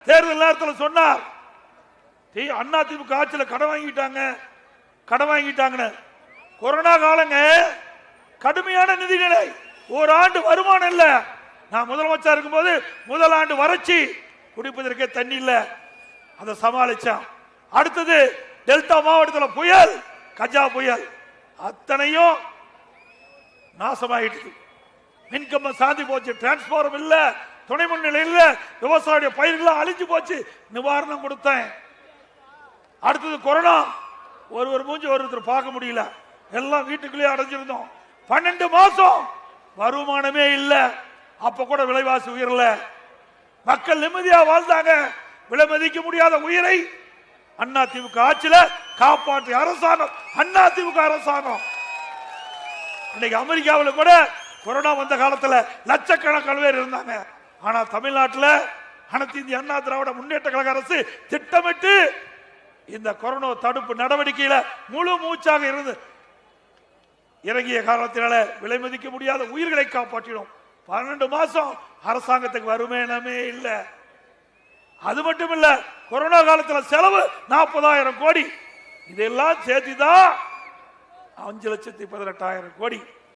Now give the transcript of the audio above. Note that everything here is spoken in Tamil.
தேர்தல் நேரத்தில் சொன்னார், அண்ணா திமுக ஆட்சியில் கடன் வாங்கிட்டாங்க. கொரோனா காலங்க, கடுமையான நிதிநிலை, ஒரு ஆண்டு வருமானம் இல்ல. நான் முதலமைச்சர் இருக்கும்போது முதல் ஆண்டு வறட்சி, குடிப்பதற்கே தண்ணி இல்ல, அதை சமாளிச்சான். அடுத்தது டெல்டா மாவட்டத்தில் புயல், கஜா புயல், அத்தனையும் நாசமாயிட்டு, மின்கம்பம் சாந்தி போச்சு, டிரான்ஸ்பார்மர் இல்ல, துணை மின் நிலையம் இல்ல, விவசாய பயிர்கள் அழிஞ்சு போச்சு, நிவாரணம் கொடுத்தேன். அடுத்தது கொரோனா, ஒருவர் மூஞ்சி ஒருத்தர் பார்க்க முடியல, எல்லாம் வீட்டுக்குள்ளேயே அடைஞ்சிருந்தோம். 12 மாசம் வருமானமே இல்ல, அப்ப கூட விலைவாசி உயரல, மக்கள் நிம்மதியா வாழ்ந்தாங்க. விலை மதிக்க முடியாத உயிரை அண்ணா திமுக ஆட்சியில காப்பாற்றிய அரசாங்கம் அண்ணா திமுக அரசாங்கம். இன்னைக்கு அமெரிக்காவில் கூட கொரோனா வந்த காலத்துல லட்சக்கணக்கான பேர் இருந்தாங்க. ஆனா தமிழ்நாட்டில் அனைத்து இந்திய அண்ணா திராவிட முன்னேற்ற கழக அரசு திட்டமிட்டு இந்த கொரோனா தடுப்பு நடவடிக்கையில முழு மூச்சாக இருந்து இறங்கிய காரணத்தினால விலை மதிக்க முடியாத உயிர்களை காப்பாற்றினோம். 12 மாசம் அரசாங்கத்துக்கு வருமானமே இல்ல. அது மட்டும் இல்ல, கொரோனா காலத்தில் செலவு 40,000 கோடி, இதெல்லாம் சேர்த்துதான் 5,18,000 கோடி.